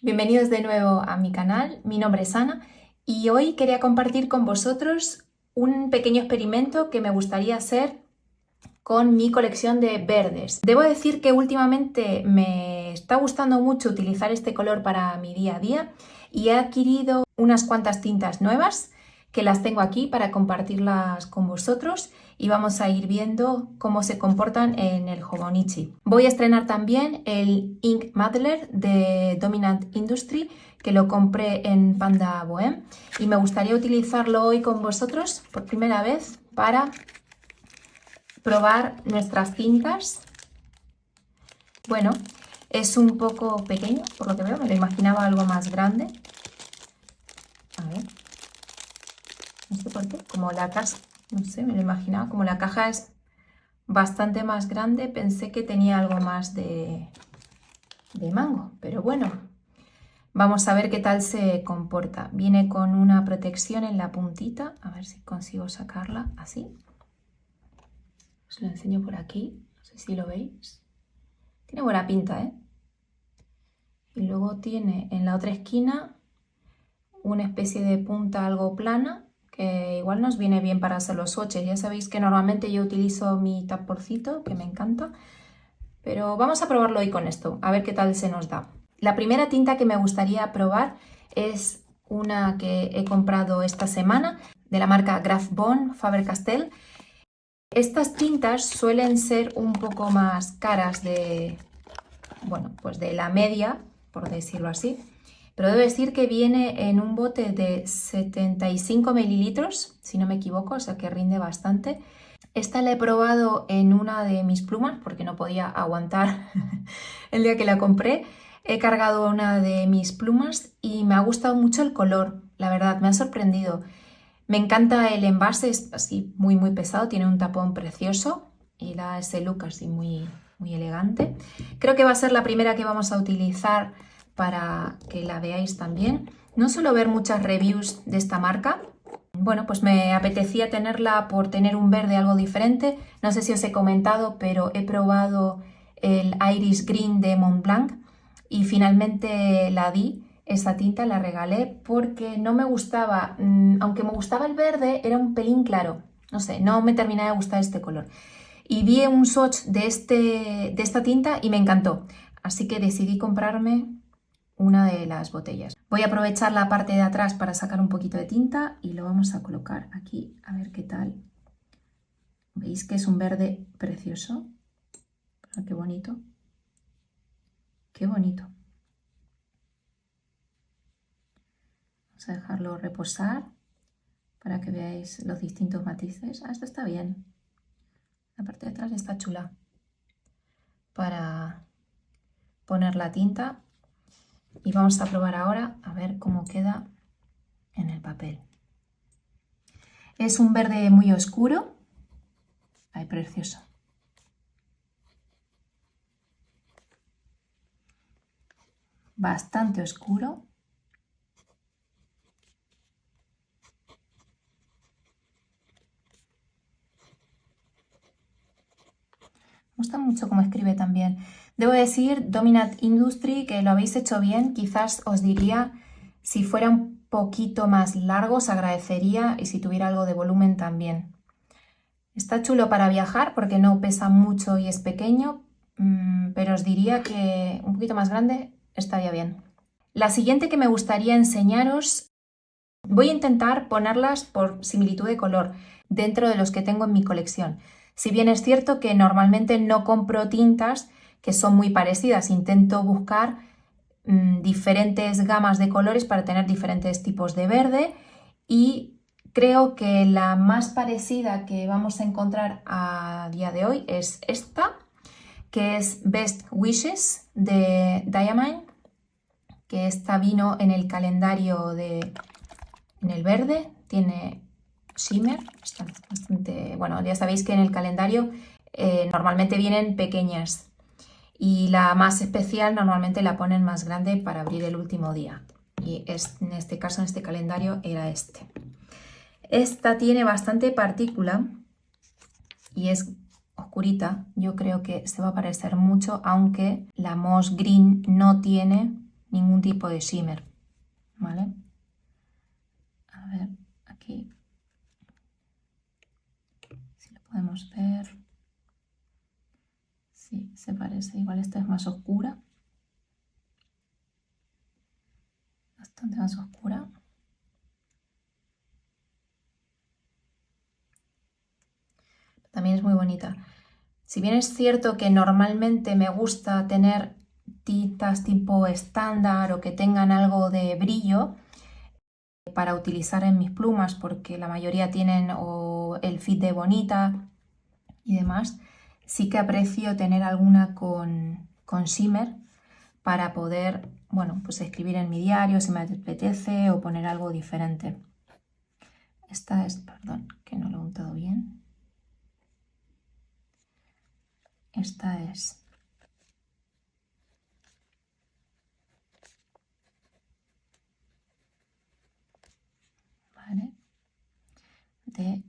Bienvenidos de nuevo a mi canal, mi nombre es Ana y hoy quería compartir con vosotros un pequeño experimento que me gustaría hacer con mi colección de verdes. Debo decir que últimamente me está gustando mucho utilizar este color para mi día a día y he adquirido unas cuantas tintas nuevas que las tengo aquí para compartirlas con vosotros y vamos a ir viendo cómo se comportan en el Hobonichi. Voy a estrenar también el Ink Madler de Dominant Industry, que lo compré en Panda Bohem y me gustaría utilizarlo hoy con vosotros por primera vez para probar nuestras tintas. Bueno, es un poco pequeño, por lo que veo, me lo imaginaba algo más grande. A ver, no sé por qué, como la caja, no sé, me lo imaginaba, como la caja es bastante más grande, pensé que tenía algo más de mango, pero bueno, vamos a ver qué tal se comporta. Viene con una protección en la puntita, a ver si consigo sacarla así. Os lo enseño por aquí, no sé si lo veis. Tiene buena pinta, ¿eh? Y luego tiene en la otra esquina una especie de punta algo plana, que igual nos viene bien para hacer los swatches. Ya sabéis que normalmente yo utilizo mi taporcito, que me encanta, pero vamos a probarlo hoy con esto, a ver qué tal se nos da. La primera tinta que me gustaría probar es una que he comprado esta semana, de la marca Graf Bond Faber-Castell. Estas tintas suelen ser un poco más caras bueno, pues de la media, por decirlo así, pero debo decir que viene en un bote de 75 mililitros, si no me equivoco, o sea que rinde bastante. Esta la he probado en una de mis plumas porque no podía aguantar el día que la compré. He cargado una de mis plumas y me ha gustado mucho el color, la verdad, me ha sorprendido. Me encanta el envase, es así muy pesado, tiene un tapón precioso y da ese look así muy elegante. Creo que va a ser la primera que vamos a utilizar para que la veáis también. No suelo ver muchas reviews de esta marca. Bueno, pues me apetecía tenerla por tener un verde algo diferente. No sé si os he comentado, pero he probado el Iris Green de Montblanc y finalmente la di. Esa tinta la regalé porque no me gustaba, aunque me gustaba el verde, era un pelín claro. No sé, no me terminaba de gustar este color. Y vi un swatch de esta tinta y me encantó. Así que decidí comprarme una de las botellas. Voy a aprovechar la parte de atrás para sacar un poquito de tinta y lo vamos a colocar aquí a ver qué tal. ¿Veis que es un verde precioso? Ah, qué bonito. Qué bonito. Vamos a dejarlo reposar para que veáis los distintos matices. Ah, esto está bien. La parte de atrás está chula para poner la tinta. Y vamos a probar ahora a ver cómo queda en el papel. Es un verde muy oscuro. Ay, precioso. Bastante oscuro. Me gusta mucho cómo escribe también. Debo decir, Dominant Industry, que lo habéis hecho bien. Quizás os diría, si fuera un poquito más largo, os agradecería, y si tuviera algo de volumen también. Está chulo para viajar porque no pesa mucho y es pequeño, pero os diría que un poquito más grande estaría bien. La siguiente que me gustaría enseñaros, voy a intentar ponerlas por similitud de color dentro de los que tengo en mi colección. Si bien es cierto que normalmente no compro tintas que son muy parecidas, intento buscar diferentes gamas de colores para tener diferentes tipos de verde y creo que la más parecida que vamos a encontrar a día de hoy es esta, que es Best Wishes de Diamine, que esta vino en el calendario en el verde, tiene shimmer, está bastante, bueno, ya sabéis que en el calendario normalmente vienen pequeñas y la más especial normalmente la ponen más grande para abrir el último día y en este caso, en este calendario, era este. Esta tiene bastante partícula y es oscurita, yo creo que se va a parecer mucho, aunque la Moss Green no tiene ningún tipo de shimmer, ¿vale? A ver, aquí, si lo podemos ver. Sí, se parece, igual esta es más oscura. Bastante más oscura. También es muy bonita. Si bien es cierto que normalmente me gusta tener tintas tipo estándar o que tengan algo de brillo para utilizar en mis plumas, porque la mayoría tienen o el fit de bonita y demás, sí que aprecio tener alguna con shimmer para poder, bueno, pues escribir en mi diario si me apetece o poner algo diferente. Esta es, perdón, que no lo he untado bien. Esta es. ¿Vale? De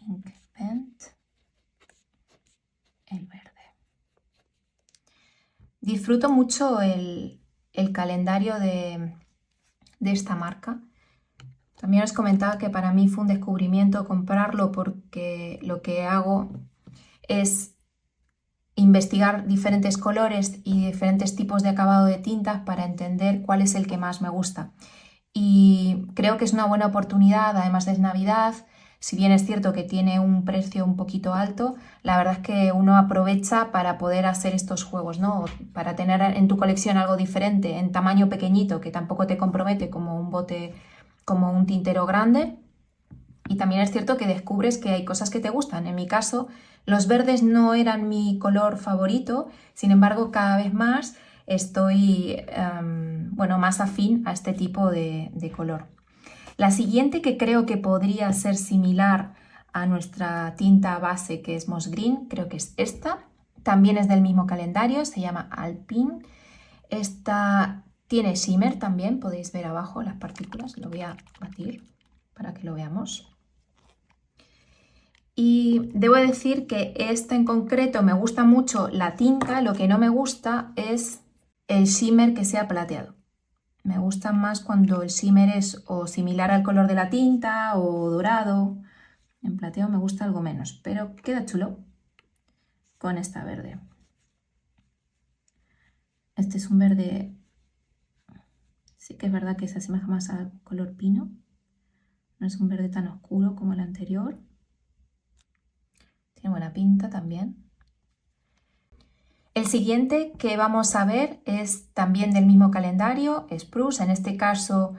Ink Paint, el verde. Disfruto mucho el calendario de esta marca. También os comentaba que para mí fue un descubrimiento comprarlo porque lo que hago es investigar diferentes colores y diferentes tipos de acabado de tintas para entender cuál es el que más me gusta. Y creo que es una buena oportunidad, además de Navidad. Si bien es cierto que tiene un precio un poquito alto, la verdad es que uno aprovecha para poder hacer estos juegos, ¿no? Para tener en tu colección algo diferente, en tamaño pequeñito, que tampoco te compromete como un bote, como un tintero grande. Y también es cierto que descubres que hay cosas que te gustan. En mi caso, los verdes no eran mi color favorito, sin embargo, cada vez más estoy bueno, más afín a este tipo de color. La siguiente, que creo que podría ser similar a nuestra tinta base, que es Moss Green, creo que es esta. También es del mismo calendario, se llama Alpine. Esta tiene shimmer también, podéis ver abajo las partículas. Lo voy a batir para que lo veamos. Y debo decir que esta en concreto me gusta mucho la tinta, lo que no me gusta es el shimmer que sea plateado. Me gusta más cuando el shimmer es o similar al color de la tinta o dorado. En plateado me gusta algo menos, pero queda chulo con esta verde. Este es un verde, sí que es verdad que se asemeja más al color pino. No es un verde tan oscuro como el anterior. Tiene buena pinta también. El siguiente que vamos a ver es también del mismo calendario, Spruce. En este caso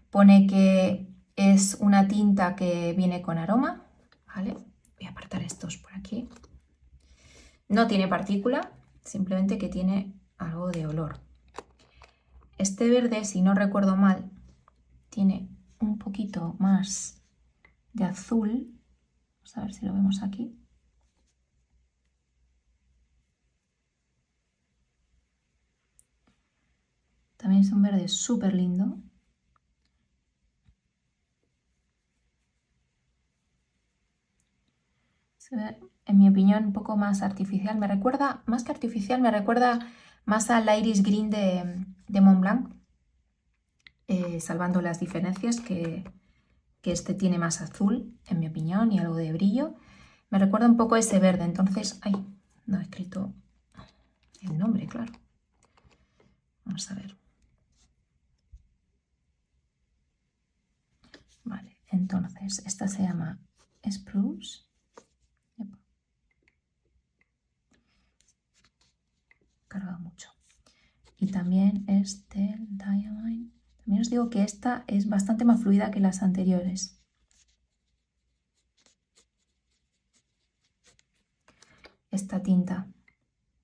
pone que es una tinta que viene con aroma. ¿Vale? Voy a apartar estos por aquí. No tiene partícula, simplemente que tiene algo de olor. Este verde, si no recuerdo mal, tiene un poquito más de azul. Vamos a ver si lo vemos aquí. También es un verde súper lindo. Se ve, en mi opinión, un poco más artificial. Me recuerda, más que artificial, me recuerda más al Iris Green de Montblanc. Salvando las diferencias, que este tiene más azul, en mi opinión, y algo de brillo. Me recuerda un poco a ese verde. Entonces, ay, no he escrito el nombre, claro. Vamos a ver. Vale, entonces, esta se llama Spruce. Carga mucho. Y también es del Diamine. También os digo que esta es bastante más fluida que las anteriores. Esta tinta,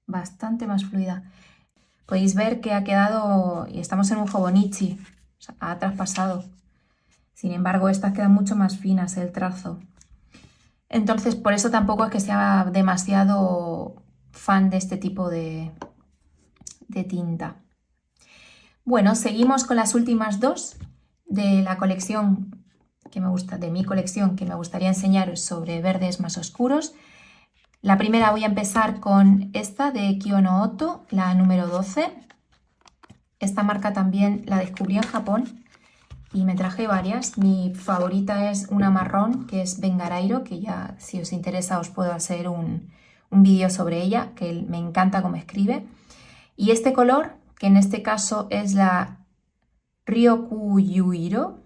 bastante más fluida. Podéis ver que ha quedado, y estamos en un Hobonichi, o sea, ha traspasado. Sin embargo, estas quedan mucho más finas el trazo. Entonces, por eso tampoco es que sea demasiado fan de este tipo de tinta. Bueno, seguimos con las últimas dos de la colección que me gusta, de mi colección, que me gustaría enseñaros sobre verdes más oscuros. La primera voy a empezar con esta de Kyo no Oto, la número 12. Esta marca también la descubrí en Japón y me traje varias. Mi favorita es una marrón que es Bengarairo, que ya si os interesa os puedo hacer un vídeo sobre ella, que me encanta cómo escribe. Y este color, que en este caso es la Ryokuyuiro,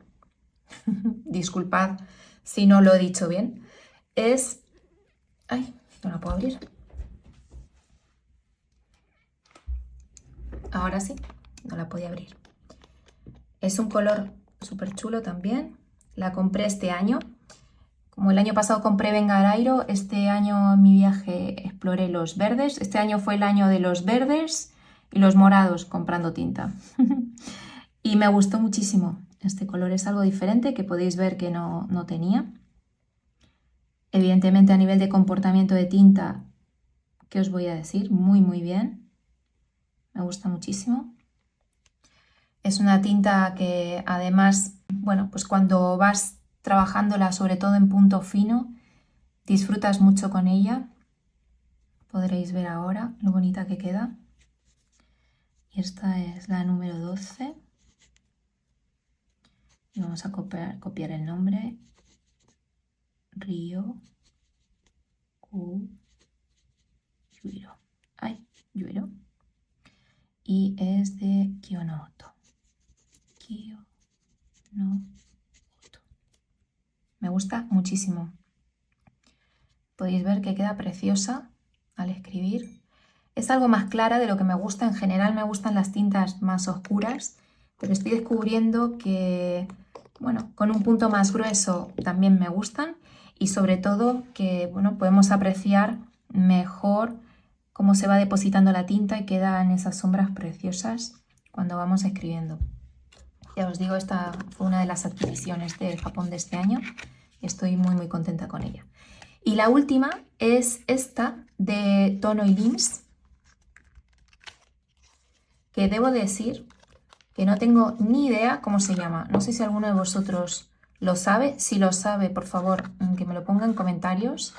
disculpad si no lo he dicho bien, es... ¡Ay! No la puedo abrir. Ahora sí, no la podía abrir. Es un color súper chulo también. La compré este año. Como el año pasado compré Bengarairo, este año en mi viaje exploré los verdes. Este año fue el año de los verdes y los morados comprando tinta. Y me gustó muchísimo. Este color es algo diferente que podéis ver que no tenía. Evidentemente a nivel de comportamiento de tinta, ¿qué os voy a decir? Muy muy bien. Me gusta muchísimo. Es una tinta que además, bueno, pues cuando vas trabajándola sobre todo en punto fino, disfrutas mucho con ella. Podréis ver ahora lo bonita que queda. Y esta es la número 12. Y vamos a copiar el nombre. Ryokuyuiro. Ay, Yuiro. Y es de Kyo no Oto. Kyo no Oto. Me gusta muchísimo. Podéis ver que queda preciosa al escribir. Es algo más clara de lo que me gusta. En general me gustan las tintas más oscuras, pero estoy descubriendo que, bueno, con un punto más grueso también me gustan y sobre todo que, bueno, podemos apreciar mejor cómo se va depositando la tinta y quedan esas sombras preciosas cuando vamos escribiendo. Ya os digo, esta fue una de las adquisiciones de Japón de este año y estoy muy muy contenta con ella. Y la última es esta de Tono y Lims, que debo decir que no tengo ni idea cómo se llama. No sé si alguno de vosotros lo sabe. Si lo sabe, por favor, que me lo ponga en comentarios,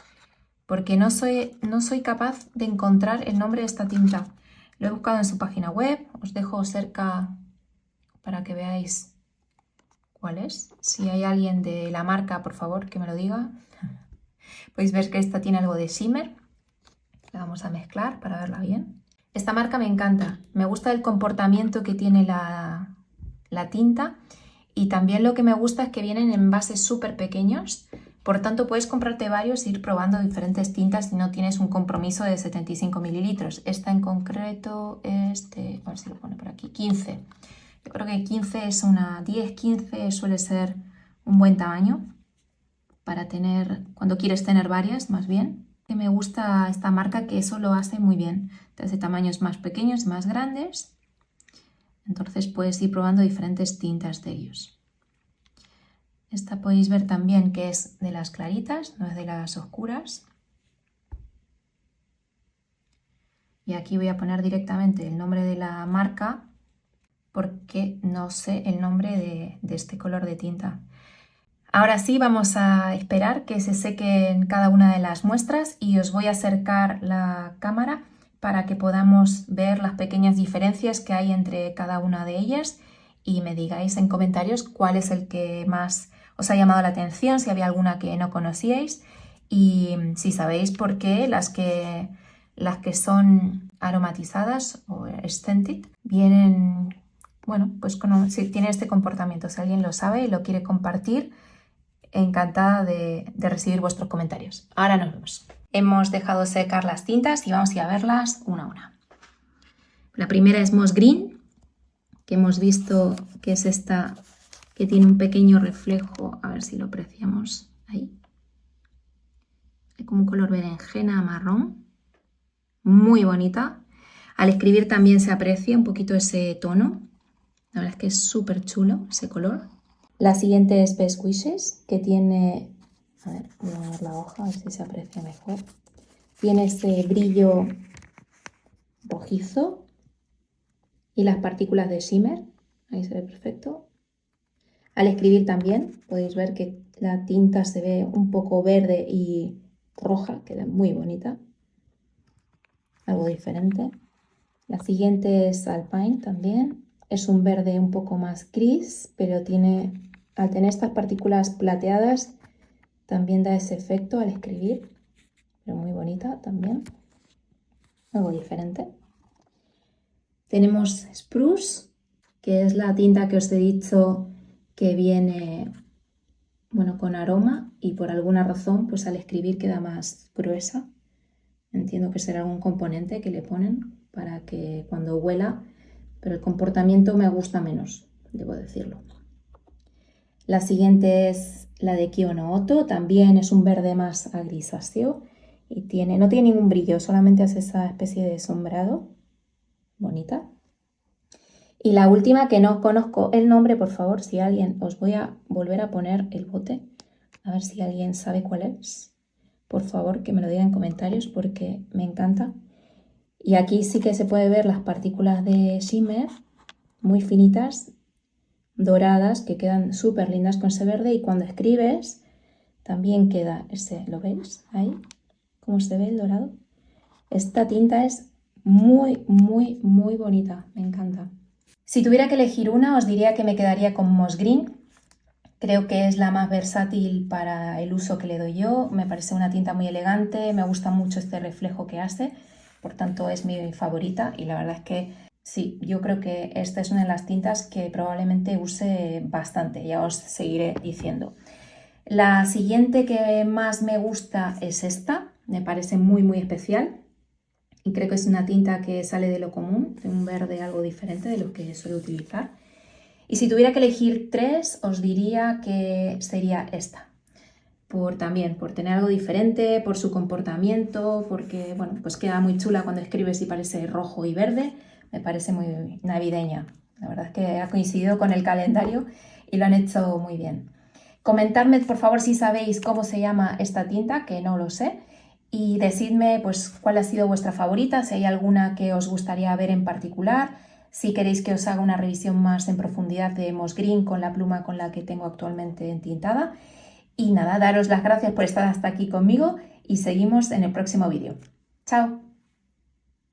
porque no soy capaz de encontrar el nombre de esta tinta. Lo he buscado en su página web, os dejo cerca para que veáis cuál es. Si hay alguien de la marca, por favor, que me lo diga. Podéis ver que esta tiene algo de shimmer. La vamos a mezclar para verla bien. Esta marca me encanta, me gusta el comportamiento que tiene la tinta y también lo que me gusta es que vienen en envases súper pequeños, por tanto puedes comprarte varios e ir probando diferentes tintas si no tienes un compromiso de 75 mililitros. Esta en concreto es de, a ver si lo pone por aquí, 15. Yo creo que 15 es una 10, 15 suele ser un buen tamaño para tener, cuando quieres tener varias más bien. Que me gusta esta marca que eso lo hace muy bien. De tamaños más pequeños y más grandes. Entonces puedes ir probando diferentes tintas de ellos. Esta podéis ver también que es de las claritas, no es de las oscuras. Y aquí voy a poner directamente el nombre de la marca porque no sé el nombre de este color de tinta. Ahora sí, vamos a esperar que se sequen cada una de las muestras y os voy a acercar la cámara para que podamos ver las pequeñas diferencias que hay entre cada una de ellas y me digáis en comentarios cuál es el que más os ha llamado la atención, si había alguna que no conocíais y si sabéis por qué las que son aromatizadas o scented vienen, bueno, pues si tienen este comportamiento. Si alguien lo sabe y lo quiere compartir, encantada de recibir vuestros comentarios. Ahora nos vemos. Hemos dejado secar las tintas y vamos a ir a verlas una a una. La primera es Moss Green, que hemos visto que es esta que tiene un pequeño reflejo, a ver si lo apreciamos ahí. Hay como un color berenjena marrón, muy bonita. Al escribir también se aprecia un poquito ese tono. La verdad es que es súper chulo ese color. La siguiente es Best Wishes, que tiene, a ver, voy a ver la hoja, a ver si se aprecia mejor. Tiene ese brillo rojizo y las partículas de shimmer, ahí se ve perfecto. Al escribir también podéis ver que la tinta se ve un poco verde y roja, queda muy bonita. algo diferente. La siguiente es Alpine también. Es un verde un poco más gris, pero al tener estas partículas plateadas, también da ese efecto al escribir. Pero muy bonita también. Algo diferente. Tenemos Spruce, que es la tinta que os he dicho que viene, bueno, con aroma y por alguna razón, pues al escribir queda más gruesa. Entiendo que será algún componente que le ponen para que cuando huela, pero el comportamiento me gusta menos, debo decirlo. La siguiente es la de Kyo no Oto, también es un verde más a grisáceo y no tiene ningún brillo, solamente hace esa especie de sombreado, bonita. Y la última, que no conozco el nombre, por favor, si alguien, os voy a volver a poner el bote, a ver si alguien sabe cuál es. Por favor, que me lo diga en comentarios porque me encanta. Y aquí sí que se puede ver las partículas de shimmer, muy finitas, doradas, que quedan súper lindas con ese verde. Y cuando escribes, también queda ese, ¿lo veis? Ahí, cómo se ve el dorado. Esta tinta es muy, muy, muy bonita, me encanta. Si tuviera que elegir una, os diría que me quedaría con Moss Green. Creo que es la más versátil para el uso que le doy yo. Me parece una tinta muy elegante, me gusta mucho este reflejo que hace, por tanto es mi favorita y la verdad es que sí, yo creo que esta es una de las tintas que probablemente use bastante, ya os seguiré diciendo. La siguiente que más me gusta es esta, me parece muy muy especial. Y creo que es una tinta que sale de lo común, de un verde algo diferente de lo que suelo utilizar. Y si tuviera que elegir tres, os diría que sería esta. También por tener algo diferente, por su comportamiento, porque bueno, pues queda muy chula cuando escribes y parece rojo y verde. Me parece muy navideña. La verdad es que ha coincidido con el calendario y lo han hecho muy bien. Comentadme por favor si sabéis cómo se llama esta tinta, que no lo sé. Y decidme pues cuál ha sido vuestra favorita, si hay alguna que os gustaría ver en particular, si queréis que os haga una revisión más en profundidad de Moss Green con la pluma con la que tengo actualmente entintada. Y nada, daros las gracias por estar hasta aquí conmigo y seguimos en el próximo vídeo. ¡Chao!